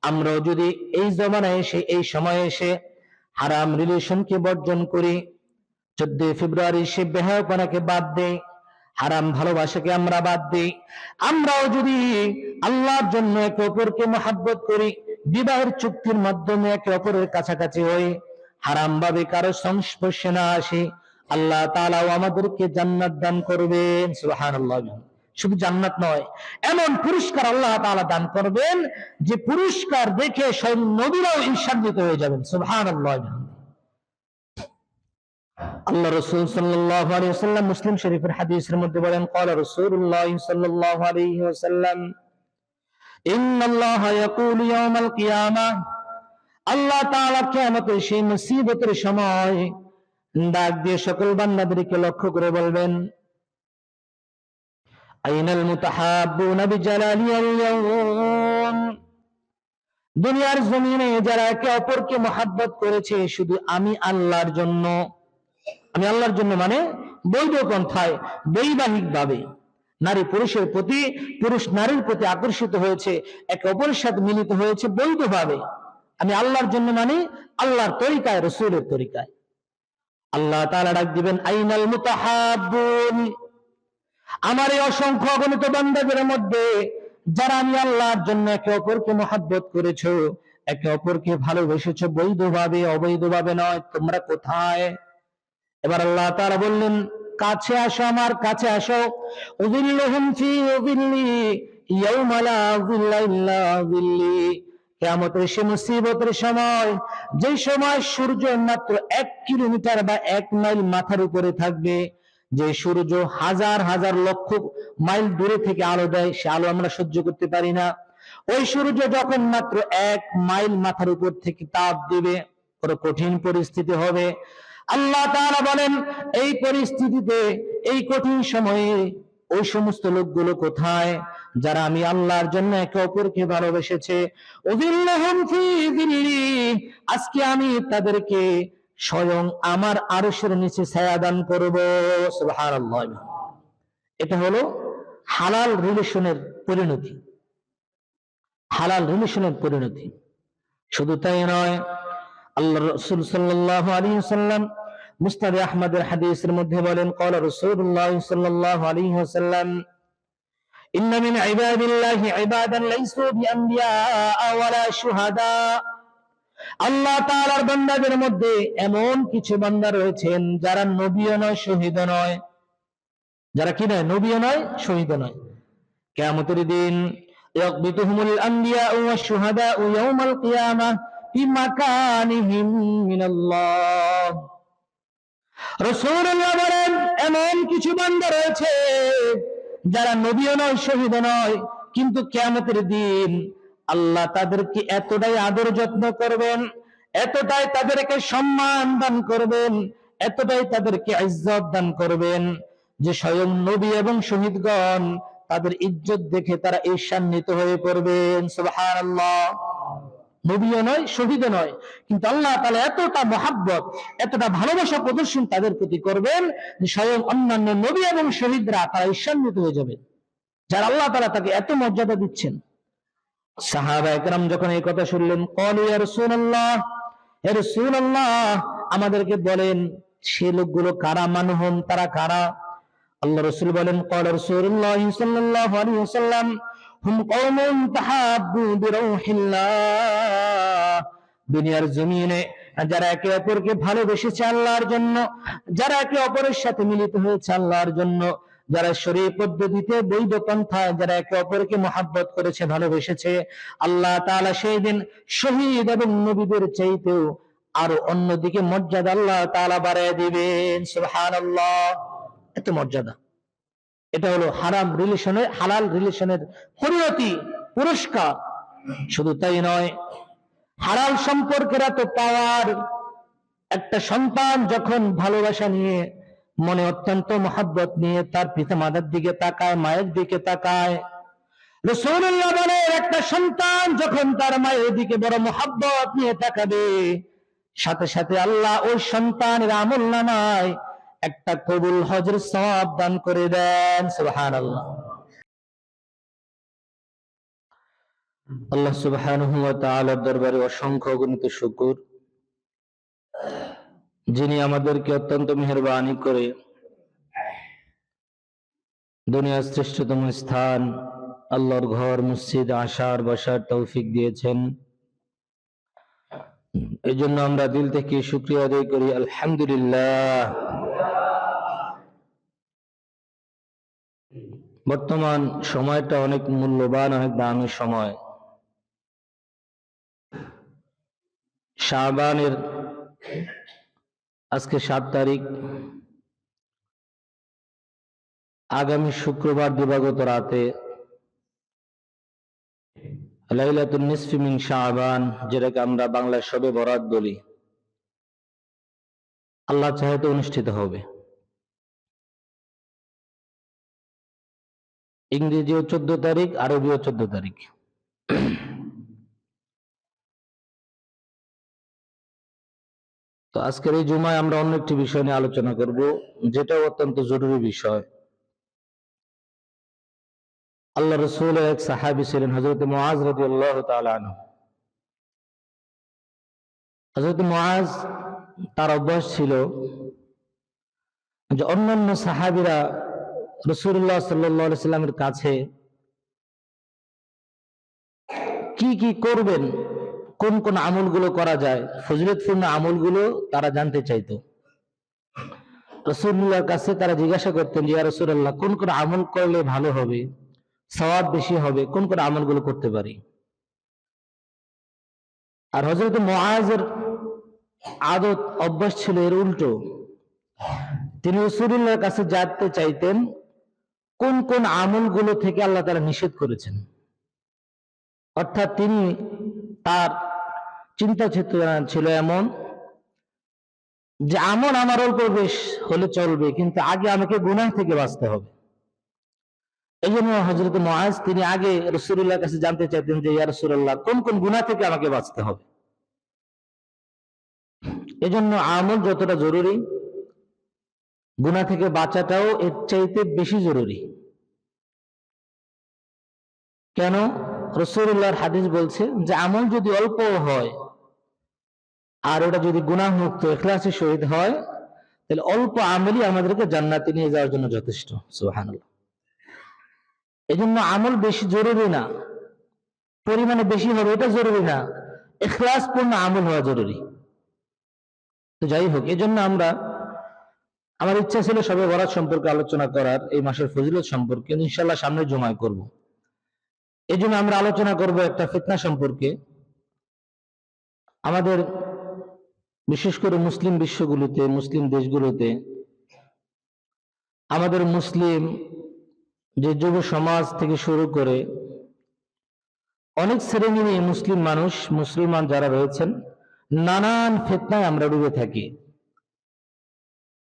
আমরাও যদি এই জমানায় এসে, এই সময়ে এসে হারাম রিলেশনকে বর্জন করি, 14 ফেব্রুয়ারি সে বেহায়াপনাকে বাদ দেই, হারাম ভালোবাসাকে আমরা বাদ দিই, আমরাও যদি আল্লাহর জন্য একে অপরকে মহাব্বত করি, বিবাহের চুক্তির মাধ্যমে একে অপরের কাছাকাছি হই, হারাম ভাবে কারো সংস্পর্শে না আসি, আল্লাহ তাআলাও আমাদেরকে জান্নাত দান করবেন। সুবহানাল্লাহ। শুধু জান্নাত নয়, এমন পুরস্কার আল্লাহ তাআলা দান করবেন যে পুরস্কার দেখে স্বয়ং নবীরাও ঈর্ষান্বিত হয়ে যাবেন। সুবহানাল্লাহ। আল্লাহ রাসূল সাল্লাল্লাহু আলাইহি ওয়াসাল্লাম মুসলিম শরীফের হাদিসের মধ্যে বলেন, ক্বালা রাসূলুল্লাহ সাল্লাল্লাহু আলাইহি ওয়াসাল্লাম, ইন্নাল্লাহা ইয়াকুলু ইয়াওমাল কিয়ামাহ, আল্লাহ তাআলা কিয়ামতের সেই মুসিবতের সময় ডাক দিয়ে সকল বান্দাদেরকে লক্ষ্য করে বলবেন, আইনাল মুতাহাব্বুনা বিজালালিয়াল ইয়াওম, দুনিয়ার জমিনে যারা একে অপরকে মহব্বত করেছে শুধু আমি আল্লাহর জন্য, আমি আল্লাহর জন্য মানে বৈধ পন্থায়, বৈবাহিক ভাবে নারী পুরুষের প্রতি, পুরুষ নারীর প্রতি আকর্ষিত হয়েছে, একে অপরের সাথে মিলিত হয়েছে বৈধভাবে, আমি আল্লাহর জন্য মানে আল্লাহর তরিকায়, রাসূলের তরিকায়। আল্লাহ তাআলা ডাক দিবেন, আইনাল মুতাহাব্বুন, আমার এই অসংখ্য অগণিত বান্দাদের মধ্যে যারা আমি আল্লাহর জন্য একে অপরকে মহব্বত করেছো, একে অপরকে ভালোবেসেছো বৈধভাবে, অবৈধভাবে নয়, তোমরা কোথায়? এবার আল্লাহ তাআলা বললেন, কাছে আসো, আমার কাছে আসো, উযিল্লুহুম ফি উযিল্লি ইয়াওমা লা যিল্লা ইল্লা যিল্লি, কিয়ামতের সে মুসিবতের সময়, যে সময় সূর্য মাত্র 1 কিলোমিটার বা 1 মাইল মাথার উপরে থাকবে, যে সূর্য হাজার হাজার লক্ষ মাইল দূরে থেকে আলো দেয়, সে আলো আমরা সহ্য করতে পারি না, ওই সূর্য যখন মাত্র 1 মাইল মাথার উপর থেকে তাপ দিবে, বড় কঠিন পরিস্থিতি হবে। আল্লাহ তাআলা বলেন, এই পরিস্থিতিতে, এই কঠিন সময়ে ওই সমস্ত লোকগুলো কোথায় যারা আমি আল্লাহর জন্য একে অপরকে ভালোবেসেছে? উযিল্লুহুম ফি যিল্লি, আজকে আমি তাদেরকে স্বয়ং আমার আরশের নিচে ছায়া দান করব। সুবহানাল্লাহ। এটা হলো হালাল রিলেশনের পরিণতি, হালাল রিলেশনের পরিণতি। শুধু তাই নয়, আল্লাহ রাসূল সাল্লাল্লাহু আলাইহি ওয়াসাল্লাম মুসনাদ আহমদের হাদিসের মধ্যে বলেন, ক্বালা রাসূলুল্লাহ সাল্লাল্লাহু আলাইহি ওয়াসাল্লাম, ইন্না মিন ইবাদিল্লাহি ইবাদান লাইসু বিআনবিয়া ওয়ালা শুহাদা, আল্লাহ তাআলার বান্দাদের মধ্যে এমন কিছু বান্দা রয়েছেন যারা নবীও নয়, শহীদও নয়। যারা কি নয়? নবীও নয়, শহীদও নয়। কিয়ামতের দিন ইয়াকবিতুহুমুল আনবিয়া ওয়াশ শুহাদা ইয়াওমাল কিয়ামাহ বিমাকানিহিম মিনাল্লাহ। রাসূলুল্লাহ বলেন, এমন কিছু বান্দা রয়েছে যারা নবীও নয়, শহীদও নয়, কিন্তু কিয়ামতের দিন আল্লাহ তাদেরকে এতটাই আদর যত্ন করবেন, এতটাই তাদেরকে সম্মান দান করবেন, এতটাই তাদেরকে ইজ্জত দান করবেন যে স্বয়ং নবী এবং শহীদগণ তাদের ইজ্জত দেখে তারা ঈর্ষান্বিত হয়ে পড়বেন। সুবহানাল্লাহ। নবীও নয়, শহীদও নয়, কিন্তু আল্লাহ তাআলা এতটা মহব্বত, এতটা ভালোবাসা প্রদর্শন তাদের প্রতি করবেন যে স্বয়ং অন্যান্য নবী এবং শহীদরা তারা ঈর্ষান্বিত হয়ে যাবে, যারা আল্লাহ তাআলা তাকে এত মর্যাদা দিচ্ছেন। সাহাবায়ে কেরাম যখন এই কথা শুনলেন, ক্বালু ইয়া রাসূলুল্লাহ, হে রাসূলুল্লাহ, আমাদেরকে বলেন সে লোকগুলো কারা, মানহুম, তারা কারা? আল্লাহ রাসূল বলেন, ক্বালা রাসূলুল্লাহ সাল্লাল্লাহু আলাইহি ওয়াসাল্লাম, হুম কওমুন তাহাব্বু বিরাউহিল্লাহ, দুনিয়ার জমিনে যারা একে অপরকে ভালোবেসেছে আল্লাহর জন্য, যারা একে অপরের সাথে মিলিত হয়েছে আল্লাহর জন্য, যারা শরীয়ত পদ্ধতিতে বৈধ পন্থায় যারা একে অপরকে মহব্বত করেছে, ভালোবেসেছে, আল্লাহ তাআলা সেই দিন শহীদ এবং নবীদের চাইতেও আরো অন্যদিকে মর্যাদা আল্লাহ তাআলা বাড়ায় দিবেন। সুবহানাল্লাহ। এত মর্যাদা। এটা হলো হারাম রিলেশনের, হালাল রিলেশনের পরিণতি, পুরস্কার। শুধু তাই নয়, হালাল সম্পর্কের এত পাওয়ার, একটা সন্তান যখন ভালোবাসা নিয়ে, মনে অত্যন্ত মহব্বত নিয়ে তার পিতামাতার দিকে তাকায়, মায়ের দিকে তাকায়, রাসূলুল্লাহ বলেন, একটা সন্তান যখন তার মায়ের দিকে বড় মহব্বত নিয়ে তাকাবে, সাথে সাথে আল্লাহ ওই সন্তানের আমলনামায় একটা কবুল হজের সওয়াব দান করে দেন। সুবহানাল্লাহ। আল্লাহ সুবহানাহু ওয়া তাআলার দরবারে অসংখ্য অগণিত শুকর, যিনি আমাদেরকে অত্যন্ত মেহেরবানি করে দুনিয়ার শ্রেষ্ঠতম স্থান আল্লাহর ঘর মসজিদ আসার বসার তৌফিক দিয়েছেন। এই জন্য আমরা দিল থেকে শুকরিয়া আদায় করি, আলহামদুলিল্লাহ। বর্তমান সময়টা অনেক মূল্যবান, অনেক দামি সময়। শাবানের আজকে 7 তারিখ, আগামী শুক্রবার দিবাগত রাতে লাইলাতুন নিসফি মিন শাবান, যেটাকে আমরা বাংলায় শবে বরাত বলি, আল্লাহ চাইতে অনুষ্ঠিত হবে। ইংরেজিও 14 তারিখ, আরবিও 14 তারিখ। তো আজকের এই জুমায় আমরা অন্য একটি বিষয় নিয়ে আলোচনা করব, যেটাও অত্যন্ত জরুরি বিষয়। আল্লাহ রাসূলের এক সাহাবী ছিলেন হযরত মুআজ রাদিয়াল্লাহু তাআলা আনহু। হযরত মুআজ, তার অভ্যাস ছিল যে অন্যান্য সাহাবীরা রাসূলুল্লাহ সাল্লাল্লাহু আলাইহি সাল্লামের কাছে কি কি করবেন, কোন কোন আমলগুলো করা যায়, ফজিলতপূর্ণ আমলগুলো তারা জানতে চাইতো। রাসূলুল্লাহর কাছে তারা জিজ্ঞাসা করতেন যে ইয়া রাসূলুল্লাহ, কোন কোন আমল করলে ভালো হবে, সওয়াব বেশি হবে, কোন কোন আমলগুলো করতে পারি। আর হযরত মুআজের আদত, অভ্যাস ছিল এর উল্টো। তিনি রাসূলুল্লাহর কাছে জানতে চাইতেন কোন কোন আমলগুলো থেকে আল্লাহ তাআলা নিষেধ করেছেন। অর্থাৎ তিনি, তার চিন্তা চেতনা ছিল এমন যে আমল আমার অল্প বেশ হলে চলবে, কিন্তু আগে আমাকে গুনাহ থেকে বাঁচতে হবে। এই জন্য হযরত মুআজ তিনি আগে রাসূলুল্লাহর কাছে জানতে চাইতেন যে ইয়া রাসূলুল্লাহ, কোন কোন গুনাহ থেকে আমাকে বাঁচতে হবে। এজন্য আমল যতটা জরুরি, গুনাহ থেকে বাঁচাটাও এর চাইতে বেশি জরুরি। কেন? রাসূলুল্লাহর হাদিস বলছে যে আমল যদি অল্প হয় আর ওটা যদি গুনাহ মুক্ত ইখলাসের সহিত হয়, তাহলে অল্প আমলই আমাদেরকে জান্নাতে নিয়ে যাওয়ার জন্য যথেষ্ট। সুবহানাল্লাহ। এজন্য আমল বেশি জরুরি না, পরিমাণে বেশি হবে এটা জরুরি না, ইখলাসপূর্ণ আমল হওয়া জরুরি। তো যাই হোক, এজন্য আমার ইচ্ছা ছিল শবে বরাত সম্পর্কে আলোচনা করার, এই মাসের ফজিলত সম্পর্কে। ইনশাআল্লাহ সামনের জুমায় করব। এই জন্য আমরা আলোচনা করব একটা ফিতনা সম্পর্কে। আমাদের বিশেষ করে মুসলিম বিশ্বগুলোতে, মুসলিম দেশগুলোতে, আমাদের মুসলিম যে যুব সমাজ থেকে শুরু করে অনেক শ্রেণী নিয়ে মুসলিম মানুষ, মুসলমান যারা রয়েছেন, নানান ফিতনায় আমরা ডুবে থাকি।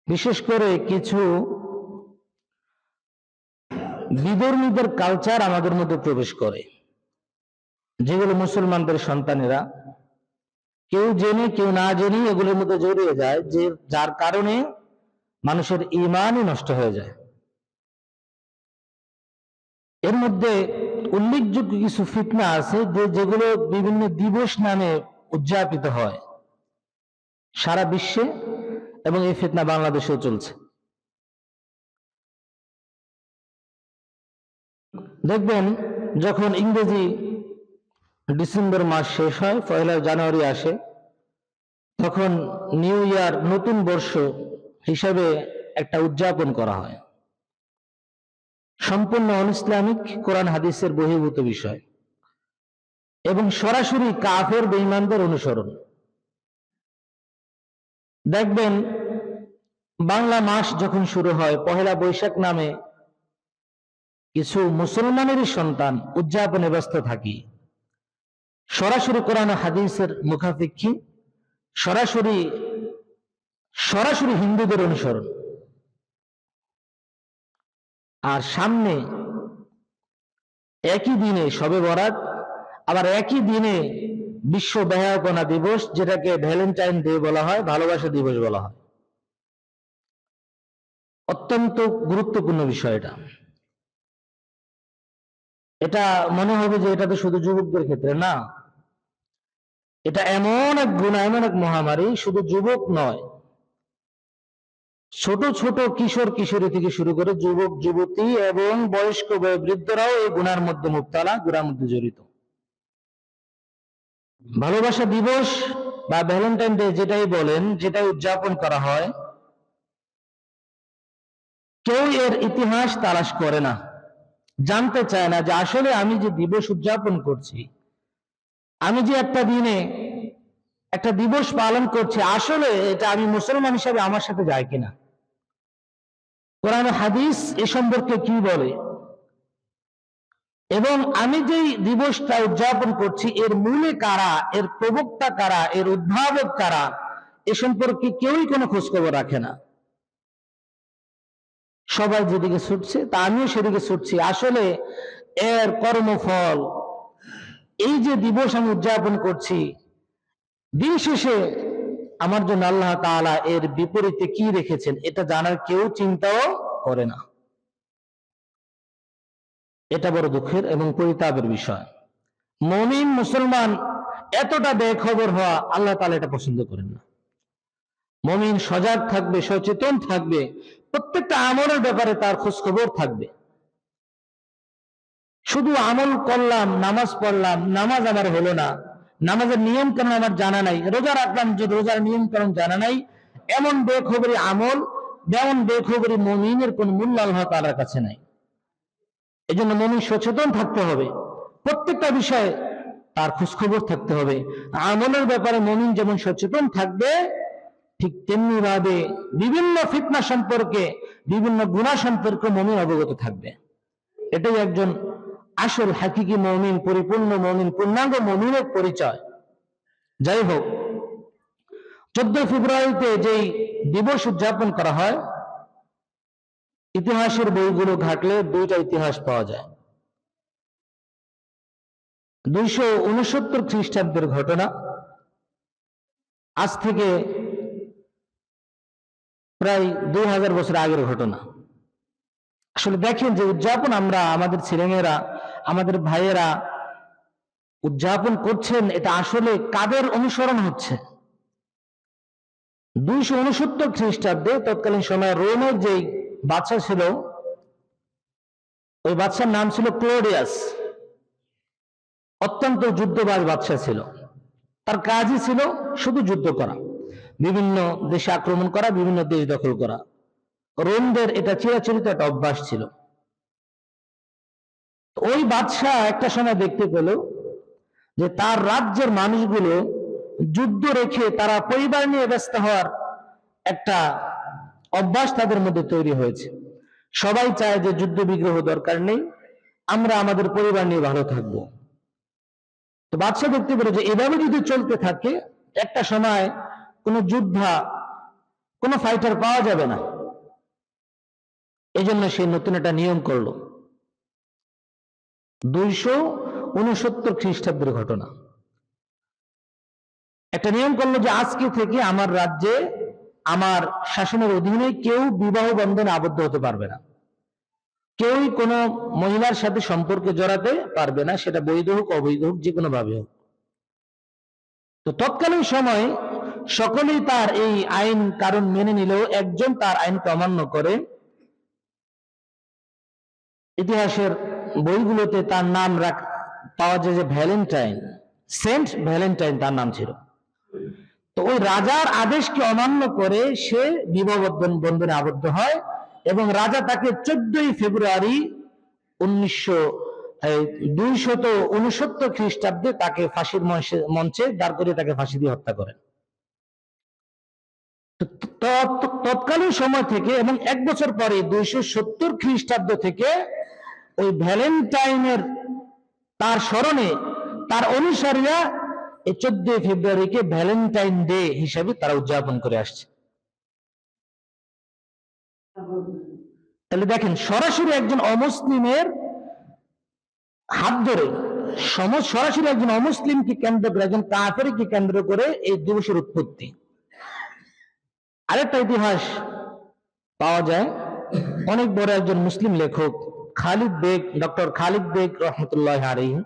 বিশেষ করে কিছু বিধর্মীদের কালচার আমাদের মধ্যে প্রবেশ করে, যেগুলো মুসলমানদের সন্তানেরা কেউ জেনে কেউ না জেনে এগুলোর মধ্যে জড়িয়ে যায়, যে যার কারণে মানুষের ঈমানই নষ্ট হয়ে যায়। এর মধ্যে উল্লেখযোগ্য কিছু ফিতনা আছে যেগুলো বিভিন্ন দিবস নামে উদযাপিত হয় সারা বিশ্বে, এবং এই ফিতনা বাংলাদেশেও চলছে। দেখবেন, যখন ইংরেজি ডিসেম্বর মাস শেষ হয়, 1 জানুয়ারি আসে, তখন নিউ ইয়ার, নতুন বর্ষ হিসাবে একটা উদযাপন করা হয়। সম্পূর্ণ অনইসলামিক, কোরআন হাদিসের বহির্ভূত বিষয়, এবং সরাসরি কাফের বেঈমানদের অনুসরণ। দেখবেন, বাংলা মাস যখন শুরু হয়, 1 বৈশাখ নামে কিছু মুসলমানেরই সন্তান উদযাপনে ব্যস্ত থাকি। সরাসরি কোরআন হাদিসের মুখাপেক্ষী, সরাসরি হিন্দুদের অনুসরণ। আর সামনে একই দিনে শবে বরাত, আবার একই দিনে বিশ্ব ব্যয়াপনা দিবস, যেটাকে ভ্যালেন্টাইন ডে বলা হয়, ভালোবাসা দিবস বলা হয়। অত্যন্ত গুরুত্বপূর্ণ বিষয় এটা। এটা মনে হবে যে এটা তো শুধু যুবকদের ক্ষেত্রে না, এটা এমন এক গুনাহ, এমন এক মহামারী, শুধু যুবক নয়, ছোট ছোট কিশোর কিশোরী থেকে শুরু করে যুবক যুবতী এবং বয়স্ক বৃদ্ধরাও এই গুনার মধ্যে মুবতালা, গুনার মধ্যে জড়িত। ভালোবাসা দিবস বা ভ্যালেন্টাইন ডে যেটাই বলেন, যেটাই উদযাপন করা হয়, কেউ এর ইতিহাস তালাশ করে না, জানতে চায় না যে আসলে আমি যে দিবস উদযাপন করছি, আমি যে একটা দিনে একটা দিবস পালন করছি, আসলে এটা আমি মুসলমান হিসাবে আমার সাথে যায় কিনা, কোরআন হাদিস এ সম্পর্কে কি বলে, এবং আমি যেই দিবসটা উদযাপন করছি এর মূলে কারা, এর প্রবক্তা কারা, এর উদ্ভাবক কারা, এ সম্পর্কে কেউই কোনো খোঁজখবর রাখে না। সবাই যেদিকে ছুটছে তা আমিও সেদিকে ছুটছি। আসলে এর কর্মফল, এই যে দিবস আমি উদযাপন করছি, দিন শেষে আমার জন্য আল্লাহ তাআলা এর বিপরীতে কি রেখেছেন এটা জানার কেউ চিন্তাও করে না। এটা বড় দুঃখের এবং পরিতাপের বিষয়। মুমিন মুসলমান এতটা বেখবর হওয়া আল্লাহ তাআলা এটা পছন্দ করেন না। মুমিন সজাগ থাকবে, সচেতন থাকবে, প্রত্যেকটা আমলের ব্যাপারে তার খোঁজ খবর থাকবে। শুধু আমল করলাম, নামাজ পড়লাম, নামাজ আমার হলো না, নামাজের নিয়ম কানুন আমার জানা নাই, রোজা রাখলাম যে রোজার নিয়ম কানুন জানা নাই, এমন বেখবরি আমল, যেমন বেখবরি মুমিনের কোন মূল্য আল্লাহ তাআলার কাছে নাই। এই জন্য মুমিন সচেতন থাকতে হবে, প্রত্যেকটা বিষয়ে তার খোঁজখবর থাকতে হবে। আমলের ব্যাপারে মুমিন যেমন সচেতন থাকবে, ঠিক তেমনি ভাবে বিভিন্ন ফিতনা সম্পর্কে, বিভিন্ন গুনাহ সম্পর্কে মুমিন অবগত থাকবে। এটাই একজন আসল হাকিকি মুমিন, পরিপূর্ণ মুমিন, পূর্ণাঙ্গ মুমিনের পরিচয়। যাই হোক, 14 ফেব্রুয়ারিতে যেই দিবস উদযাপন করা হয়, ইতিহাসের বইগুলো ঘাটলে দুইটা ইতিহাস পাওয়া যায়। 269 খ্রিস্টাব্দের ঘটনা, আজ থেকে প্রায় 2000 বছর আগের ঘটনা। আসলে দেখেন যে উদযাপন আমরা, আমাদের ছেলেমেয়েরা, আমাদের ভাইয়েরা উদযাপন করছেন, এটা আসলে কাদের অনুসরণ হচ্ছে? 269 খ্রিস্টাব্দে তৎকালীন সময় রোমের যেই বাদশা ছিল, ওই বাদশার নাম ছিল ক্লোডিয়াস। অত্যন্ত যুদ্ধবাজ বাদশা ছিল। তার কাজই ছিল শুধু যুদ্ধ করা, বিভিন্ন দেশে আক্রমণ করা, বিভিন্ন দেশ দখল করা। রোমদের এটা চিরাচরিত একটা অভ্যাস ছিল। ওই বাদশাহ একটা সময় দেখতে পেল যে তার রাজ্যের মানুষগুলো যুদ্ধ রেখে তারা পরিবার নিয়ে ব্যস্ত হওয়ার একটা অভ্যাস তাদের মধ্যে তৈরি হয়েছে। সবাই চায় যে যুদ্ধ বিগ্রহ দরকার নেই, আমরা আমাদের পরিবার নিয়ে ভালো থাকবো। তো বাদশাহ দেখতে পেল যে এভাবে যদি চলতে থাকে, একটা সময় কোনো যোদ্ধা, কোনো ফাইটার পাওয়া যাবে না। এই জন্য সে নতুন একটা নিয়ম করলো। 269 খ্রিস্টাব্দের ঘটনা। একটা নিয়ম করলো যে আজকে থেকে আমার রাজ্যে, আমার শাসনের অধীনে কেউ বিবাহ বন্ধনে আবদ্ধ হতে পারবে না, কেউই কোনো মহিলার সাথে সম্পর্কে জড়াতে পারবে না, সেটা বৈধ হোক অবৈধ হোক, যে কোনো ভাবে হোক। তো তৎকালীন সময় সকলেই তার এই আইন কারণ মেনে নিলেও একজন তার আইনকে অমান্য করে। ইতিহাসের বইগুলোতে তার নাম পাওয়া যায় যে ভ্যালেন্টাইন, সেন্ট ভ্যালেন্টাইন তার নাম ছিল। তো ওই রাজার আদেশকে অমান্য করে সে বিবাহ বন্ধনে আবদ্ধ হয় এবং রাজা তাকে 14 ফেব্রুয়ারি 269 খ্রিস্টাব্দে তাকে ফাঁসির মঞ্চে দাঁড় করিয়ে তাকে ফাঁসি দিয়ে হত্যা করেন। তৎকালীন সময় থেকে এবং 1 বছর পরে 270 খ্রিস্টাব্দ থেকে ওই ভ্যালেন্টাইনের তার স্মরণে তার অনুসারীরা এই 14 ফেব্রুয়ারিকে ভ্যালেন্টাইন ডে হিসাবে তারা উদযাপন করে আসছে। তাহলে দেখেন, সরাসরি একজন অমুসলিমের হাত ধরে, সরাসরি একজন অমুসলিমকে কেন্দ্র করে, একজন কাফেরকে কেন্দ্র করে এই দিবসের উৎপত্তি। আরেকটা ইতিহাস পাওয়া যায়, অনেক বড় একজন মুসলিম লেখক খালিদ বেগ, ডক্টর খালিদ বেগ রহমতুল্লাহ আলাইহি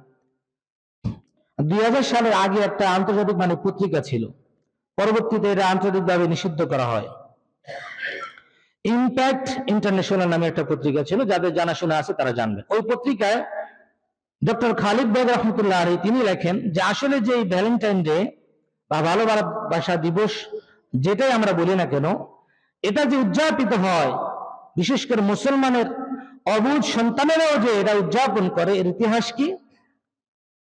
2000 সালের আগে একটা আন্তর্জাতিক মানে পত্রিকা ছিল, পরবর্তীতে এটা আন্তর্জাতিকভাবে নিষিদ্ধ করা হয়। ইম্প্যাক্ট ইন্টারন্যাশনাল নামে একটা পত্রিকা ছিল, যাদের জানাশোনা আছে তারা জানবেন। ওই পত্রিকায় ডক্টর খালিদ বেগ রহমতুল্লাহ আলাইহি তিনি লেখেন যে আসলে যে ভ্যালেন্টাইন ডে বা ভালোবাসা দিবস যেটাই আমরা বলি না কেন, এটা যে উদযাপিত হয়, বিশেষ করে মুসলমানের অবুঝ সন্তানেরাও যে এটা উদযাপন করে, এর ইতিহাস কি?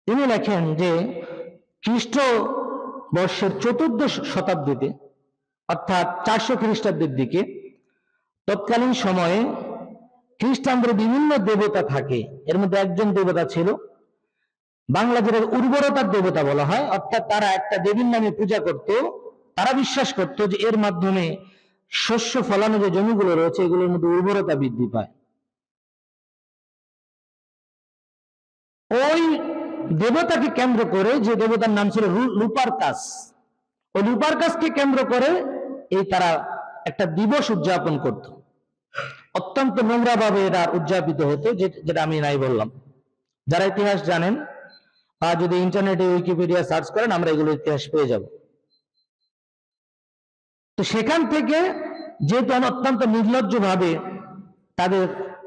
তিনি লেখেন যে খ্রিস্ট বর্ষের 14 শতাব্দীতে অর্থাৎ 400 খ্রিস্টাব্দের দিকে তৎকালীন সময়ে খ্রিস্টানদের বিভিন্ন দেবতা থাকে, এর মধ্যে একজন দেবতা ছিল বাংলাদেশের উর্বরতার দেবতা বলা হয়, অর্থাৎ তারা একটা দেবীর নামে পূজা করত। তারা বিশ্বাস করত যে এর মাধ্যমে শস্য ফলানো যে জমিগুলো রয়েছে এগুলোর মধ্যে উর্বরতা বৃদ্ধি পায়। ওই দেবতাকে কেন্দ্র করে, যে দেবতার নাম ছিল লুপারকাস, ওই লুপারকাসকে কেন্দ্র করে এই তারা একটা দিবস উদযাপন করত। অত্যন্ত নোংরা ভাবে এটা উদযাপিত হতো, যেটা আমি নাই বললাম। যারা ইতিহাস জানেন বা যদি ইন্টারনেটে উইকিপিডিয়া সার্চ করেন আমরা এগুলো ইতিহাস পেয়ে যাব। তো সেখান থেকে যেহেতু অত্যন্ত নির্লজ্জ ভাবে তাদের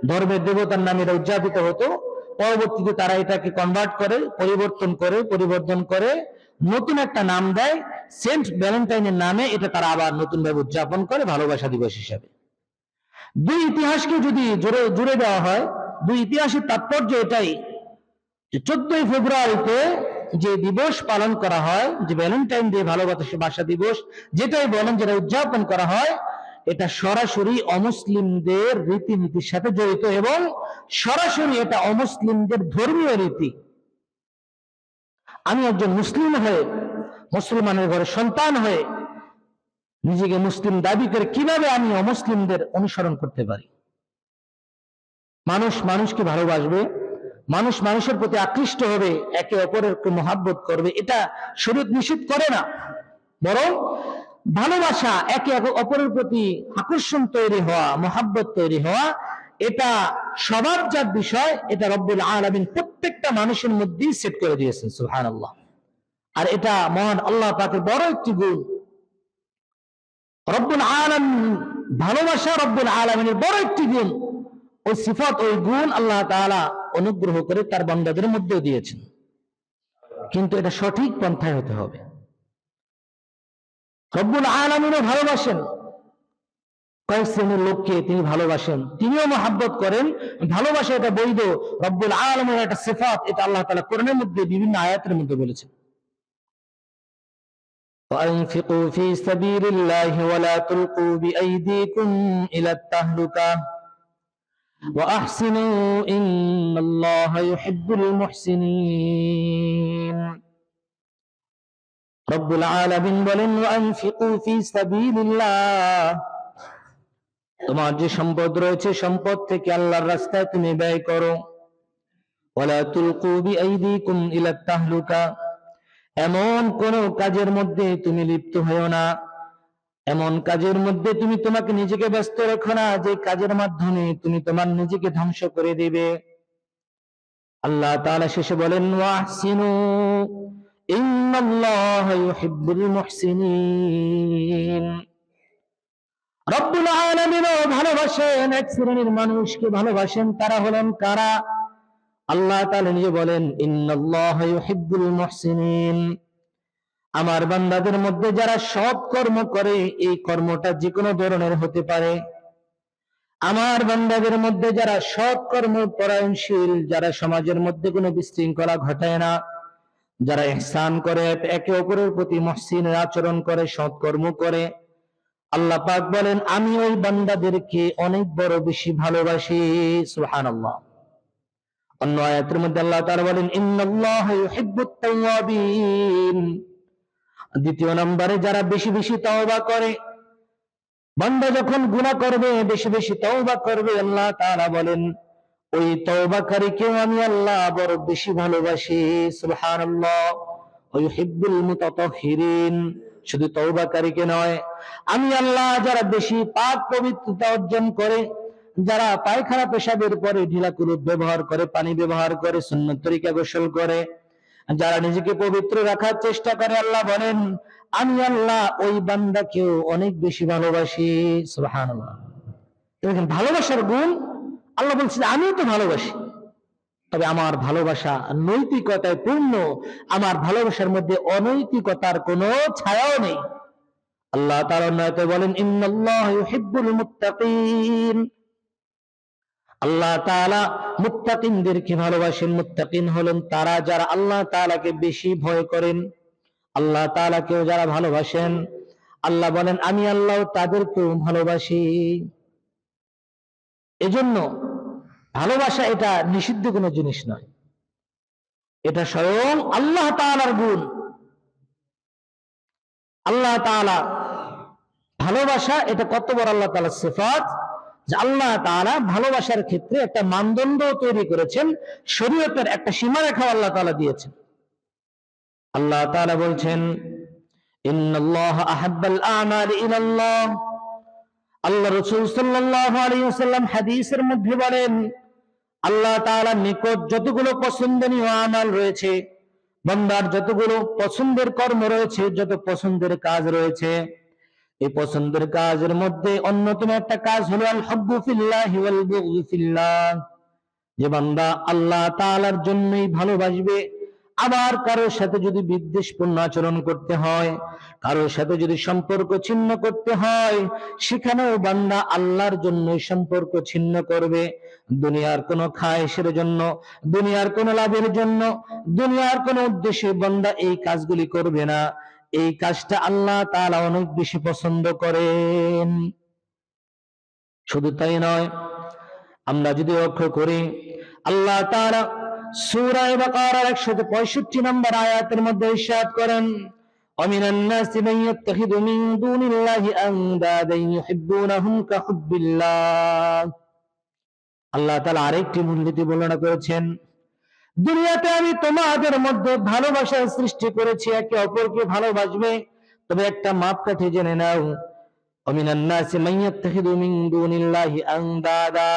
ধর্মের দেবতার নামে এটা উদযাপিত হতো, পরবর্তীতে তারা এটাকে কনভার্ট করে, পরিবর্তন করে নতুন একটা নাম দেয়, সেন্ট ভ্যালেন্টাইনের নামে এটা তারা আবার নতুন ভাবে উদযাপন করে ভালোবাসা দিবস হিসাবে। দুই ইতিহাসকে যদি জুড়ে দেওয়া হয়, দুই ইতিহাসের তাৎপর্য এটাই যে 14 ফেব্রুয়ারিতে যে দিবস পালন করা হয়, যে ভ্যালেন্টাইন ডে ভালোবাসা দিবস যেটাই বলেন, যেটা উদযাপন করা হয়, এটা সরাসরি অমুসলিমদের রীতিনীতির সাথে জড়িত এবং সরাসরি এটা অমুসলিমদের ধর্মীয় রীতি। আমি একজন মুসলিম হয়ে, মুসলমানের ঘরে সন্তান হয়ে নিজেকে মুসলিম দাবি করে কিভাবে আমি অমুসলিমদের অনুসরণ করতে পারি? মানুষ মানুষকে ভালোবাসবে, মানুষ মানুষের প্রতি আকৃষ্ট হবে, একে অপরের মহাব্বত করবে, এটা শরীয়ত নিষেধ করে না। বরং ভালোবাসা, একে অপরের প্রতি আকর্ষণ তৈরি হওয়া, মহাব্বত তৈরি হওয়া, এটা স্বভাবজাত বিষয়। এটা রব্বুল আলামিন প্রত্যেকটা মানুষের মধ্যেই সেট করে দিয়েছেন, সুবহানাল্লাহ। আর এটা মহান আল্লাহ পাকের বড় একটি গুণ। রব্বুল আলামিন ভালোবাসা রব্বুল আলামিনের বড় একটি গুণ। ওই সিফাত, ওই গুণ আল্লাহ তাআলা অনুগ্রহ করে তার বান্দাদের মধ্যেও দিয়েছেন, কিন্তু এটা সঠিক পন্থায় হতে হবে। রব্বুল আলামিনও ভালোবাসেন, কয়েক শ্রেণীর লোককে তিনি ভালোবাসেন, তিনিও মহাব্বত করেন। ভালোবাসা এটা বৈধ, রব্বুল আলামিনের একটা সিফাত, এটা আল্লাহ তাআলা কোরআনের মধ্যে বিভিন্ন আয়াতের মধ্যে বলেছেন। وأنفقوا في سبيل الله ولا تلقوا بأيديكم إلى التهلكة وأحسنوا إن الله يحب المحسنين। রব্বুল আলামিন বলেন وأنفقوا في سبيل الله, তোমার যে সম্পদ রয়েছে সম্পদ থেকে আল্লাহর রাস্তায় তুমি ব্যয় করো। ولا تلقوا بأيديكم إلى التهلكة, এমন কোন কাজের মধ্যে তুমি লিপ্ত হও না, এমন কাজের মধ্যে তুমি তোমাকে নিজেকে ব্যস্ত রেখো না যে কাজের মাধ্যমে তুমি তোমার নিজেকে ধ্বংস করে দিবে। আল্লাহ তাআলা শেষে বলেন ওয়াহসিনু ইন্নাল্লাহা ইউহিব্বুল মুহসিনিন। রব্বুল আলামিনও ভালোবাসেন, এক শ্রেণীর মানুষকে ভালোবাসেন, তারা হলেন কারা? আল্লাহ তাআলা নিজে বলেন ইন্নাল্লাহা ইউহিব্বুল মুহসিনিন, আমার বান্দাদের মধ্যে যারা সৎ কর্ম করে, এই কর্মটা যে কোনো ধরনের হতে পারে, আমার বান্দাদের মধ্যে যারা সৎ কর্ম পরায়ণশীল, যারা সমাজের মধ্যে কোনো বিশৃঙ্খলা ঘটায় না, যারা ইহসান করে, একে অপরের প্রতি মুহসিনের আচরণ করে, সৎ কর্ম করে, আল্লাহ পাক বলেন আমি ওই বান্দাদেরকে অনেক বড় বেশি ভালোবাসি। সুবহানাল্লাহ। অন্য আয়াতের মধ্যে আল্লাহ তাআলা বলেন ইন্নাল্লাহা ইউহিব্বুত তাওয়াবিন, দ্বিতীয় নম্বরে যারা বেশি বেশি তওবা করে। বান্দা যখন গুনাহ করবে, বেশি বেশি তওবা করবে, আল্লাহ তাআলা বলেন ওই তওবাকারীকে আমি আল্লাহ বড় বেশি ভালোবাসি। সুবহানাল্লাহ। ওয়া ইউহিব্বুল মুতাতাহহিরিন, শুধু তওবাকারীকে নয়, আমি আল্লাহ যারা বেশি পাক পবিত্রতা অর্জন করে, যারা পায়খানা পেশাবের পরে ঢিলা কুলুপ ব্যবহার করে, পানি ব্যবহার করে, সুন্নত তরিকা গোসল করে, যারা নিজেকে পবিত্র রাখার চেষ্টা করে, আল্লাহ বলেন আমি আল্লাহ ওই বান্দাকেও অনেক বেশি ভালোবাসি। সুবহানাল্লাহ। দেখেন ভালোবাসার গুণ, আল্লাহ বলছেন আমিও তো ভালোবাসি, তবে আমার ভালোবাসা নৈতিকতায় পূর্ণ, আমার ভালোবাসার মধ্যে অনৈতিকতার কোনো ছায়াও নেই। আল্লাহ তাআলা নয়তো বলেন ইন্নাল্লাহা ইউহিব্বুল মুত্তাকিন, আল্লাহ তাআলা মুত্তাকিনদেরকে ভালোবাসেন। মুত্তাকিন হলেন তারা যারা আল্লাহ তাআলাকে বেশি ভয় করেন, আল্লাহ তাআলাকেও যারা ভালোবাসেন। আল্লাহ বলেন আমি আল্লাহ তাদেরকেও ভালোবাসি। এজন্য ভালোবাসা এটা নিষিদ্ধ কোনো জিনিস নয়, এটা স্বয়ং আল্লাহ তাআলার গুণ। আল্লাহ তাআলা ভালোবাসা এটা কত বড় আল্লাহ তাআলার সিফাত, যে আল্লাহ তাআলা ভালোবাসার ক্ষেত্রে একটা মানদণ্ড তৈরি করেছেন, শরীয়তের একটা সীমারেখা আল্লাহ তাআলা দিয়েছেন। আল্লাহ তাআলা বলছেন ইন্নাল্লাহা আহাব্বাল আমালি ইলাল্লাহ, আল্লাহ রাসূল সাল্লাল্লাহু আলাইহি ওয়াসাল্লাম হাদিসের মধ্যে বলেন আল্লাহ তাআলার নিকট যতগুলো পছন্দনীয় আমাল রয়েছে, বান্দার যতগুলো পছন্দের কর্ম রয়েছে, যত পছন্দের কাজ রয়েছে, এই পছন্দের কাজের মধ্যে অন্যতম একটা কাজ হলো আল হুব্বু ফিল্লাহি ওয়াল বুগযু ফিল্লাহ, যে বান্দা আল্লাহ তাআলার জন্যই ভালোবাসবে। আবার কারোর সাথে যদি বিদ্বেষপূর্ণ আচরণ করতে হয়, কারোর সাথে যদি সম্পর্ক ছিন্ন করতে হয়, সেখানেও বান্দা আল্লাহর জন্যই সম্পর্ক ছিন্ন করবে। দুনিয়ার কোনো খায়েশের জন্য, দুনিয়ার কোনো লাভের জন্য, দুনিয়ার কোনো উদ্দেশ্যে বান্দা এই কাজগুলি করবে না। এই কাজটা আল্লাহ তাআলা অনেক বেশি পছন্দ করেন। শুধু তাই নয়, আমরা যদি লক্ষ্য করি আল্লাহ তাআলা সূরা বাকারার 165 নম্বর আয়াতের মধ্যে ইরশাদ করেন ওয়ামিনান নাসি মান ইয়াত্তাখিযু মিন দুনিল্লাহি আনদাদান ইউহিব্বুনাহুম কাহুব্বিল্লাহ। আল্লাহ তাআলা আরেকটি মূলনীতি বর্ণনা করেছেন, দুনিয়াতে আমি তোমাদের মধ্যে ভালোবাসার সৃষ্টি করেছি, একে অপরকে ভালোবাসবে, তবে একটা মাপকাঠি জেনে নাও, ওয়ামিনান নাসি মান ইয়াত্তাখিযু মিন দুনিল্লাহি আনদাদা,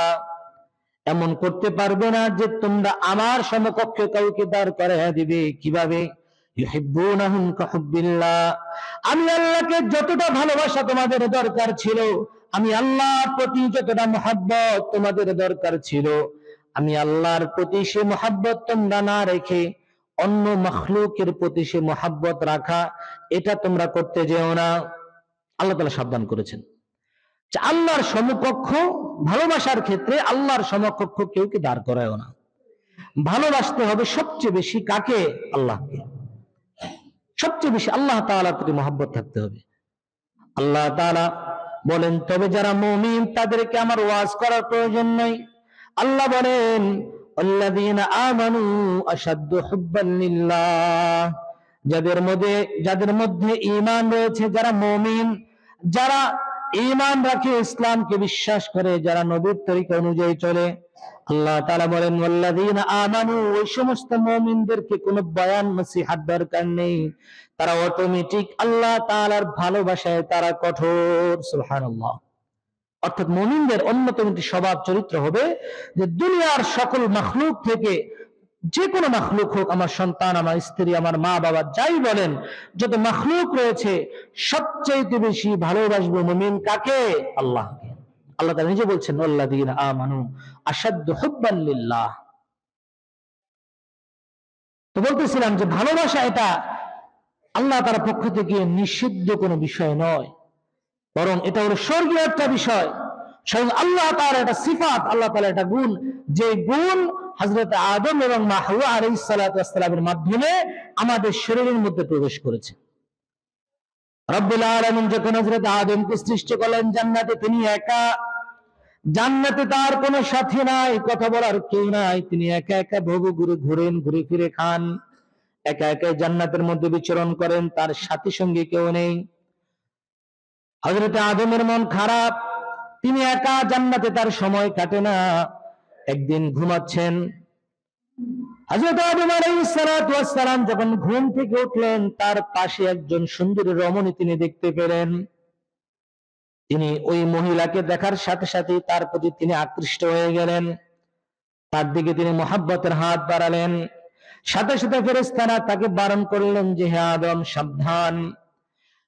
এমন করতে পারবে না যে তোমরা আমার সমকক্ষে কাউকে দাঁড় করাইয়া দিবে। কিভাবে? ইউহিব্বুনাহুম কাহুব্বিল্লাহ, আমি আল্লাহকে যতটা ভালোবাসা তোমাদের দরকার ছিল, আমি আল্লাহর প্রতি যতটা মহব্বত তোমাদের দরকার ছিল, আমি আল্লাহর প্রতি সে মহব্বত তোমরা না রেখে অন্য মাখলুকের প্রতি সে মহব্বত রাখা, এটা তোমরা করতে যেও না। আল্লাহ তাআলা সাবধান করেছেন আল্লাহর সমকক্ষ ভালোবাসার ক্ষেত্রে আল্লাহর সমকক্ষ কেউকে দাঁড় করায়ও না। ভালোবাসতে হবে সবচেয়ে বেশি কাকে? আল্লাহকে। সবচেয়ে বেশি আল্লাহ তাআলার প্রতি মহব্বত থাকতে হবে। আল্লাহ তাআলা বলেন তবে যারা মুমিন তাদেরকে আমার ওয়াজ করার প্রয়োজন নাই। আল্লাহ বলেন আল্লাযীনা আমানু আশাদ্দু হুব্বান লিল্লাহ, যাদের মধ্যে ঈমান রয়েছে, যারা মুমিন, যারা ঈমান রাখে, ইসলামকে বিশ্বাস করে, যারা নবীর তরিকা অনুযায়ী চলে, আল্লাহ তাআলা বলেন ওয়াল্লাযীনা আমানু, ওই সমস্ত মুমিনদেরকে কোনো বয়ান নসিহত দরকার নেই, তারা অটোমেটিক আল্লাহ তাআলার ভালোবাসায় তারা কঠোর। সুবহানাল্লাহ। অর্থাৎ মুমিনদের অন্যতম একটি স্বভাব চরিত্র হবে যে দুনিয়ার সকল মাখলুক থেকে, যে কোনো মাখলুক হোক, আমার সন্তান, আমার স্ত্রী, আমার মা বাবা, যাই বলেন, যত মাখলুক রয়েছে সবচেয়ে বেশি ভালোবাসবো মুমিন কাকে? আল্লাহকে। আল্লাহ তাআলা নিজে বলছেন ওয়াল্লাযীনা আমানু আশাদ্দু হুব্বান লিল্লাহ। তো বলতেছিলাম যে ভালোবাসা এটা আল্লাহ তাআলার পক্ষ থেকে নিষিদ্ধ কোনো বিষয় নয়, বরং এটা হলো স্বর্গীয় একটা বিষয়। স্বয়ং আল্লাহ তাআলার একটা সিফাত, আল্লাহ তাআলার একটা গুণ, যে গুণ হযরত আদম এবং মা হাওয়া আলাইহিস সালাতু ওয়াস সালামের মাধ্যমে আমাদের শরীরের মধ্যে প্রবেশ করেছে। রব্বুল আলামিন যখন হযরত আদমকে সৃষ্টি করলেন জান্নাতে, তিনি একা, জান্নাতে তার কোনো সাথী নাই, কথা বলার কেউ নাই, তিনি একা একা ঘুরেন, ঘুরে ফিরে খান, একা একা জান্নাতের মধ্যে বিচরণ করেন, তার সাথী সঙ্গী কেউ নেই। হযরত আদমের মন খারাপ, তিনি একা, জান্নাতে তার সময় কাটে না। একদিন ঘুমাচ্ছেন, হযরত আদম আলাইহিস সালাতু ওয়াস সালাম যখন ঘুম থেকে উঠলেন, তার পাশে একজন সুন্দরী রমণী তিনি দেখতে পেলেন। তিনি ওই মহিলাকে দেখার সাথে সাথে তার প্রতি তিনি আকৃষ্ট হয়ে গেলেন, তার দিকে তিনি মহাব্বতের হাত বাড়ালেন। সাথে সাথে ফেরেশতারা তাকে বারণ করলেন যে হে আদম, সাবধান,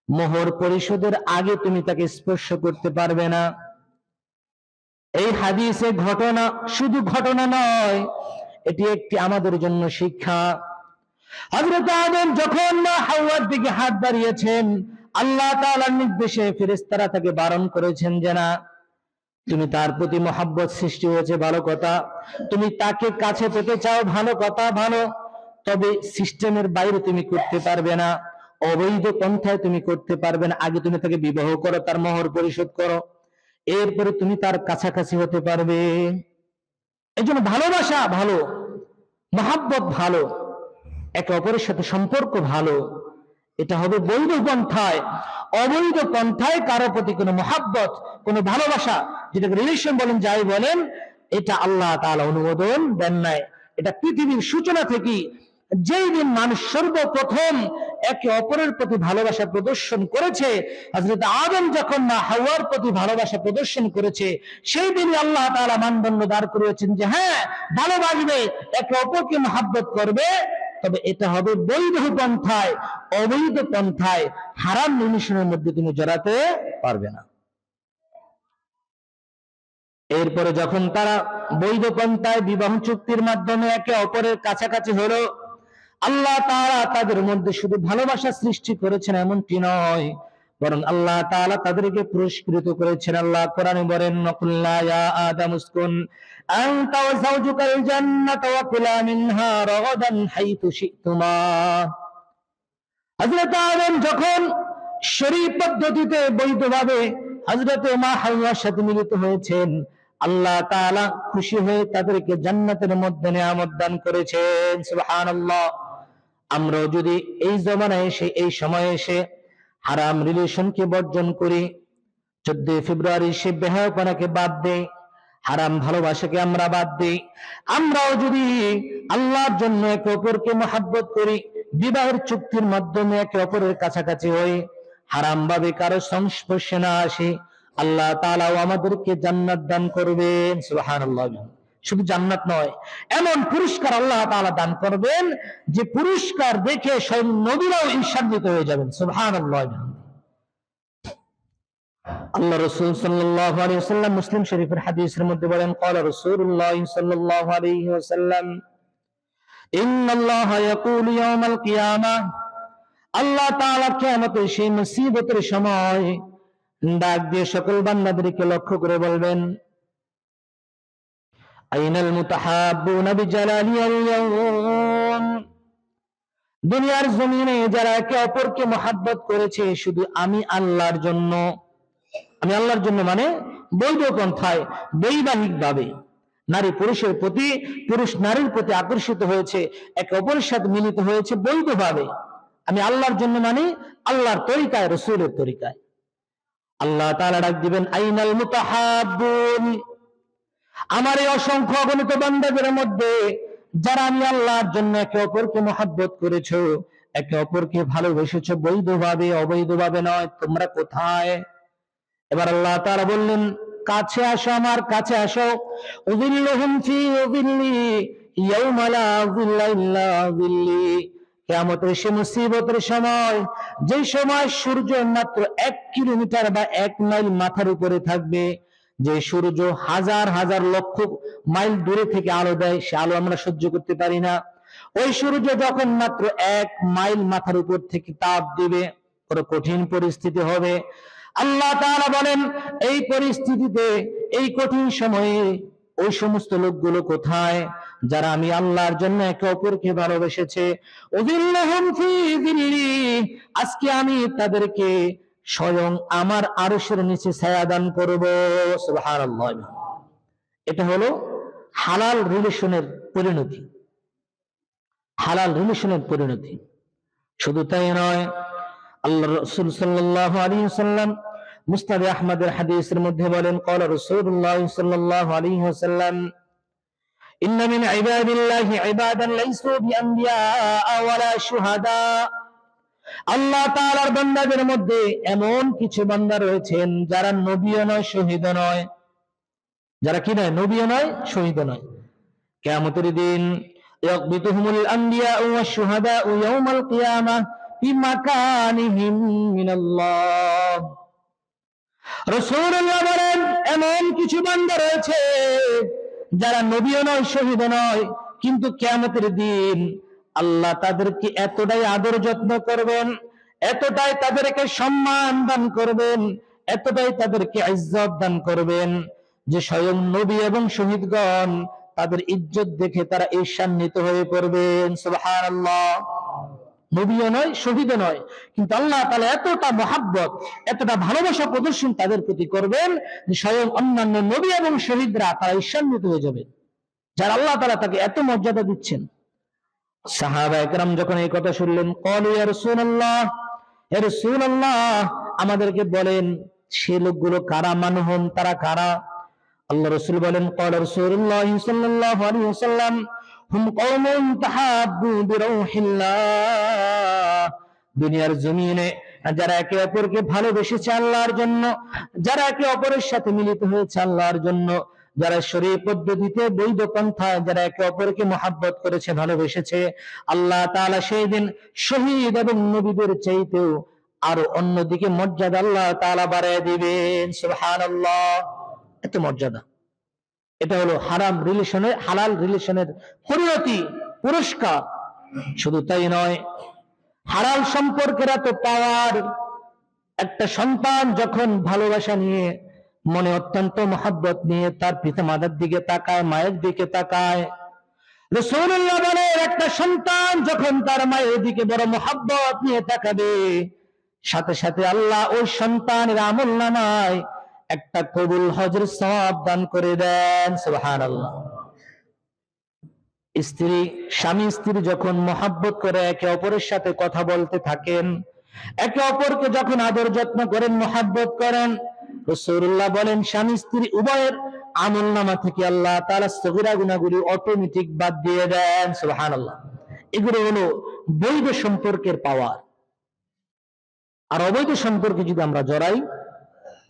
মোহর পরিশোধের আগে তুমি তাকে স্পর্শ করতে পারবে না। এই হাদিসে ঘটনা শুধু ঘটনা নয়, এটি একটি আমাদের জন্য শিক্ষা। হযরত আদম যখন মা হাওয়ার দিকে হাত বাড়িয়েছেন, আল্লাহ তাআলার নির্দেশে ফেরেশতারা তাকে বারণ করেছেন যে না, তুমি তার প্রতি মহাব্বত সৃষ্টি হয়েছে, ভালো কথা, তুমি তাকে কাছে পেতে চাও, ভালো কথা, ভালো, তবে সিস্টেমের বাইরে তুমি করতে পারবে না, অবৈধ পন্থায় তুমি করতে পারবে না। আগে তুমি তাকে বিবাহ করো, তার মোহর পরিশোধ করো, এরপরে তুমি তার কাছাকাছি হতে পারবে। এই জন্য ভালোবাসা ভালো, মহাব্বত ভালো, একে অপরের সাথে সম্পর্ক ভালো, এটা হবে বৈধ পন্থায়। অবৈধ পন্থায় কারো প্রতি কোনো মহাব্বত, কোনো ভালোবাসা, যেটাকে রিলেশন বলেন, যাই বলেন, এটা আল্লাহ তাআলা অনুমোদন দেন নাই। এটা পৃথিবীর সূচনা থেকে যেই দিন মানুষ সর্বপ্রথম একে অপরের প্রতি ভালোবাসা প্রদর্শন করেছে, হযরত আদম যখন না হাওয়ার প্রতি ভালোবাসা প্রদর্শন করেছে, সেই দিনই আল্লাহ তাআলা মানদণ্ড দাঁড় করেছেন যে হ্যাঁ, ভালোবাসবে, একে অপরকে মহাব্বত করবে, তবে এটা হবে বৈধ পন্থায়। অবৈধ পন্থায় হারাম রিলেশনের মধ্যে তুমি জড়াতে পারবে না। এরপরে যখন তারা বৈধ পন্থায় বিবাহ চুক্তির মাধ্যমে একে অপরের কাছাকাছি হলো, আল্লাহ তাআলা তাদের মধ্যে শুধু ভালোবাসা সৃষ্টি করেছেন এমনটি নয়, বরং আল্লাহ তাআলা তাদেরকে পুরস্কৃত করেছেন। আল্লাহ কোরআনে বলেন, নকুল্লা ইয়া আদাম উসকুন আনতা ওয়া যাওজুকাল জান্নাতা ওয়া কুলা মিনহা রাগাদান হাইতু শি'তুমা। হযরত আদম যখন শরীয়ত পদ্ধতিতে বৈধভাবে হযরত মা হাওয়ার সাথে মিলিত হয়েছেন, আল্লাহ তাআলা খুশি হয়ে তাদেরকে জান্নাতের মধ্যে নিয়ামত দান করেছেন। সুবহানাল্লাহ। আমরা যদি এই জমানায় এসে, এই সময়ে এসে হারাম রিলেশনকে বর্জন করি, 14 ফেব্রুয়ারি সে বেহায়াপনাকে বাদ দেই, হারাম ভালোবাসাকে আমরা বাদ দেই, আমরাও যদি আল্লাহর জন্য একে অপরকে মহাব্বত করি, বিবাহের চুক্তির মাধ্যমে একে অপরের কাছাকাছি হই, হারাম ভাবে কারো সংস্পর্শে না আসি, আল্লাহ তাআলাও আমাদেরকে জান্নাত দান করবেন। সুবহানাল্লাহ। শুধু জান্নাত নয়, এমন পুরস্কার আল্লাহ তাআলা দান করবেন যে পুরস্কার দেখে স্বয়ং নবীরাও ঈর্ষান্বিত হয়ে যাবেন। সুবহানাল্লাহ। আল্লাহ রাসূল সাল্লাল্লাহু আলাইহি ওয়াসাল্লাম মুসলিম শরীফের হাদিসের মধ্যে বলেন, ক্বালা রাসূলুল্লাহ সাল্লাল্লাহু আলাইহি ওয়াসাল্লাম, ইন্নাল্লাহা ইয়াকুলু ইয়াওমাল কিয়ামাহ, আল্লাহ তাআলা কিয়ামতের সেই মুসিবতের সময় ডাক দিয়ে সকল বান্দাদেরকে লক্ষ্য করে বলবেন, আইনাল মুতাহাব্বুনা বিজালালিয়াল ইয়াওম, দুনিয়ার জমিনে যারা একে অপরকে মহাব্বত করেছে শুধু আমি আল্লাহর জন্য, আমি আল্লাহর জন্য মানে বৈধ পন্থায়, বৈবাহিক ভাবে নারী পুরুষের প্রতি, পুরুষ নারীর প্রতি আকর্ষিত হয়েছে, একে অপরের সাথে মিলিত হয়েছে বৈধভাবে, আমি আল্লাহর জন্য মানে আল্লাহর তরিকায়, রাসূলের তরিকায়। আল্লাহ তাআলা ডাক দিবেন, আইনাল মুতাহাব্বুন, আমার এই অসংখ্য অগণিত বান্দাদের মধ্যে যারা আমি আল্লাহর জন্য একে অপরকে মহাব্বত করেছো, একে অপরকে ভালোবেসেছো বৈধভাবে, অবৈধভাবে নয়, তোমরা কোথায়? এবার আল্লাহ তাআলা বললেন, কাছে আসো, আমার কাছে আসো, উযিল্লুহুম ফি উযিল্লি ইয়াওমা লা যিল্লা ইল্লা যিল্লি, কিয়ামতের সে মুসিবতের সময়, যে সময় সূর্য মাত্র 1 কিলোমিটার বা 1 মাইল মাথার উপরে থাকবে, যে সূর্য হাজার হাজার লক্ষ মাইল দূরে থেকে আলো দেয়, সে আলো আমরা সহ্য করতে পারি না, ওই সূর্য যখন মাত্র 1 মাইল মাথার উপর থেকে তাপ দিবে, বড় কঠিন পরিস্থিতি হবে। আল্লাহ তাআলা বলেন, এই পরিস্থিতিতে, এই কঠিন সময়ে ওই সমস্ত লোকগুলো কোথায় যারা আমি আল্লাহর জন্য একে অপরকে ভালোবেসেছে? উযিল্লুহুম ফি যিল্লি, আজকে আমি তাদেরকে স্বয়ং আমার আরশের নিচে ছায়া দান করব। সুবহানাল্লাহ। এটা হলো হালাল রিলেশনের পরিণতি, হালাল রিলেশনের পরিণতি। শুধু তাই নয়, আল্লাহ রাসূল সাল্লাল্লাহু আলাইহি ওয়াসাল্লাম মুসনাদ আহমদের হাদিসের মধ্যে বলেন, ক্বালা রাসূলুল্লাহ সাল্লাল্লাহু আলাইহি ওয়াসাল্লাম, ইন্না মিন ইবাদিল্লাহি ইবাদান লাইসু বিআনবিয়া ওয়ালা শুহাদা, আল্লাহ তাআলার বান্দাদের মধ্যে এমন কিছু বান্দা রয়েছেন যারা নবীও নয়, শহীদও নয়। যারা কি নয়? নবীও নয়, শহীদও নয়। কিয়ামতের দিন ইয়াকবিতুহুমুল আম্বিয়া ওয়াশ শুহাদা ইয়াউমাল কিয়ামাহ বিমাকানিহিম মিনাল্লাহ। রাসূলুল্লাহ বলেন, এমন কিছু বান্দা রয়েছে যারা নবীও নয়, শহীদও নয়, কিন্তু কিয়ামতের দিন আল্লাহ তাদেরকে এতটাই আদর যত্ন করবেন, এতটাই তাদেরকে সম্মান দান করবেন, এতটাই তাদেরকে ইজ্জত দান করবেন যে স্বয়ং নবী এবং শহীদগণ তাদের ইজ্জত দেখে তারা ঈর্ষান্বিত হয়ে পড়বেন। সুবহানাল্লাহ। নবীও নয়, শহীদও নয়, কিন্তু আল্লাহ তাআলা এতটা মহাব্বত, এতটা ভালোবাসা প্রদর্শন তাদের প্রতি করবেন যে স্বয়ং অন্যান্য নবী এবং শহীদরা তারা ঈর্ষান্বিত হয়ে যাবেন, যারা আল্লাহ তাআলা তাকে এত মর্যাদা দিচ্ছেন। সাহাবায়ে কেরাম যখন এই কথা শুনলেন, ক্বালু ইয়া রাসূলুল্লাহ, হে রাসূলুল্লাহ, আমাদেরকে বলেন সে লোকগুলো কারা, মানহুম, তারা কারা? আল্লাহ রাসূল বলেন, ক্বালা রাসূলুল্লাহ সাল্লাল্লাহু আলাইহি ওয়াসাল্লাম, হুম কওমুন তাহাব্বু বিরাউহিল্লাহ। দুনিয়ার জমিনে যারা একে অপরকে ভালোবেসেছে আল্লাহর জন্য, যারা একে অপরের সাথে মিলিত হয়েছে আল্লাহর জন্য, যারা শরীয়ত পদ্ধতিতে বৈধ পন্থায় যারা একে অপরকে মহব্বত করেছে, ভালোবেসেছে, আল্লাহ তাআলা সেই দিন শহীদ এবং নবীদের চাইতেও আরো অন্যদিকে মর্যাদা আল্লাহ তাআলা বাড়ায় দিবেন। সুবহানাল্লাহ। এত মর্যাদা। এটা হলো হারাম রিলেশনের, হালাল রিলেশনের পরিণতি, পুরস্কার। শুধু তাই নয়, হালাল সম্পর্কের এত পাওয়ার। একটা সন্তান যখন ভালোবাসা নিয়ে, মনে অত্যন্ত মহব্বত নিয়ে তার পিতামাতার দিকে তাকায়, মায়ের দিকে তাকায়, রাসূলুল্লাহ বলেন একটা সন্তান যখন তার মায়ের দিকে বড় মহব্বত নিয়ে তাকাবে, সাথে সাথে আল্লাহ ওই সন্তানের আমলনামায় একটা কবুল হজের সওয়াব দান করে দেন। সুবহানাল্লাহ। স্ত্রী, স্বামী স্ত্রী যখন মহব্বত করে একে অপরের সাথে কথা বলতে থাকেন, একে অপরকে যখন আদর যত্ন করেন, মহব্বত করেন, রাসূলুল্লাহ বলেন স্বামী স্ত্রী উভয়ের আমলনামা থেকে আল্লাহ তাআলা সগীরা গুনাহগুলি অটোমেটিক বাদ দিয়ে দেন। সুবহানাল্লাহ। এগুলো হলো বৈধ সম্পর্কের পাওয়ার। আর অবৈধ সম্পর্কে যদি আমরা জড়াই,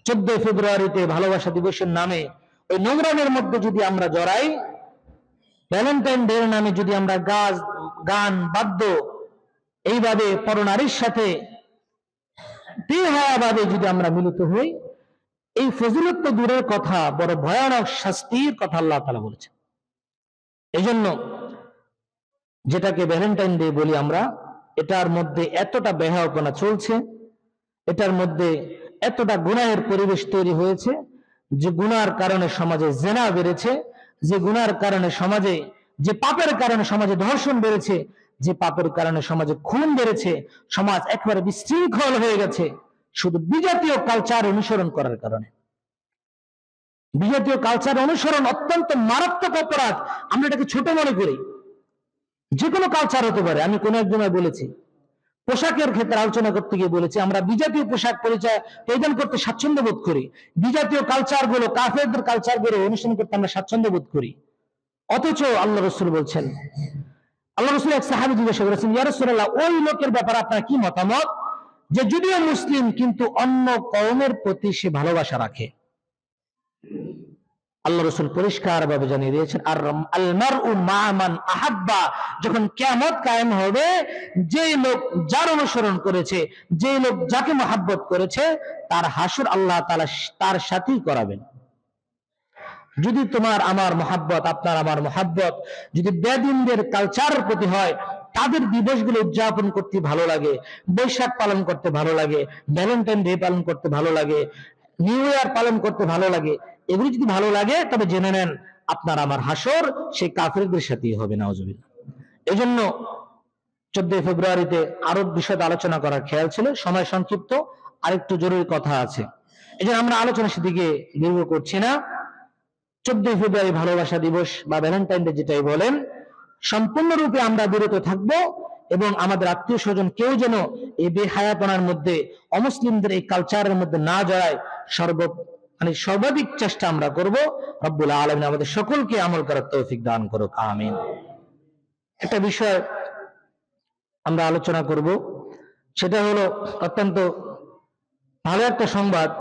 14 ফেব্রুয়ারিতে ভালোবাসা দিবসের নামে ওই নোংরামের মধ্যে যদি আমরা জড়াই, ভ্যালেন্টাইন ডে এর নামে যদি আমরা গান বাদ্য এইভাবে পরনারীর সাথে বেহায়াভাবে যদি আমরা মিলিত হই, এই ফজিলত তো দূরের কথা, বড় ভয়ানক শাস্তির কথা আল্লাহ তাআলা বলেছেন। এই জন্য যেটাকে ভ্যালেন্টাইন ডে বলি আমরা, এটার মধ্যে এতটা বেহায়াপনা চলছে, এটার মধ্যে এতটা গুনাহের পরিবেশ তৈরি হয়েছে, যে গুনার কারণে সমাজে জেনা বেড়েছে, যে গুনার কারণে সমাজে, যে পাপের কারণে সমাজে ধর্ষণ বেড়েছে, যে পাপের কারণে সমাজে খুন বেড়েছে, সমাজ একেবারে বিশৃঙ্খল হয়ে গেছে, শুধু বিজাতীয় কালচার অনুসরণ করার কারণে। বিজাতীয় কালচার অনুসরণ অত্যন্ত মারাত্মক অপরাধ। আমরা এটাকে ছোট মনে করি। যে কোনো কালচার হতে পারে। আমি কোন একজনে বলেছি, পোশাকের ক্ষেত্রে আলোচনা করতে গিয়ে বলেছি, আমরা বিজাতীয় পোশাক পরিধান করতে স্বাচ্ছন্দ্য বোধ করি, বিজাতীয় কালচার গুলো, কাফেরদের কালচার গুলো অনুসরণ করতে আমরা স্বাচ্ছন্দ্য বোধ করি। অথচ আল্লাহ রাসূল বলছেন, আল্লাহ রাসূল এক সাহাবী জিজ্ঞাসা করেছেন, ইয়া রাসূলুল্লাহ, ওই লোকের ব্যাপারে আপনার কি মতামত যে যদিও মুসলিম কিন্তু অন্য কওমের প্রতি সে ভালোবাসা রাখে? আল্লাহ রাসূল পরিষ্কার ভাবে জানিয়ে দিয়েছেন, আল মারউ মা মান আহাব্বা। যখন কিয়ামত কায়েম হবে, যেই লোক যার অনুসরণ করেছে, যেই লোক যাকে মহব্বত করেছে, তার হাসর আল্লাহ তাআলা তার সাথেই করাবেন। যদি তোমার আমার মহব্বত, আপনার আমার মহব্বত যদি বেদিনদের কালচারের প্রতি হয়, তাদের দিবসগুলো উদযাপন করতে ভালো লাগে, বৈশাখ পালন করতে ভালো লাগে, ভ্যালেন্টাইন ডে পালন করতে ভালো লাগে, নিউ ইয়ার পালন করতে ভালো লাগে, এগুলো যদি ভালো লাগে, তবে জেনে নেন আপনার আমার হাসর সেই কাফেরদের সাথেই হবে। নাউজুবিল্লাহ। এই জন্য 14 ফেব্রুয়ারিতে আরো বিষয় আলোচনা করার খেয়াল ছিল, সময় সংক্ষিপ্ত, আরেকটু জরুরি কথা আছে, এই জন্য আমরা আলোচনা সেদিকে দীর্ঘ করছি না। 14 ফেব্রুয়ারি ভালোবাসা দিবস বা ভ্যালেন্টাইন ডে যেটাই বলেন, সম্পূর্ণরূপে আমরা বিরত থাকব এবং আমাদের আত্মীয় স্বজন কেউ যেন এই বেহায়াপনার মধ্যে, অমুসলিমদের এই কালচারের মধ্যে না জড়ায়, সর্বাধিক চেষ্টা আমরা করব। রব্বুল আলামিন আমাদের সকলকে আমল করার তৌফিক দান করুক, আমিন। একটা বিষয় আমরা আলোচনা করব, সেটা হলো অত্যন্ত ভালো একটা সংবাদ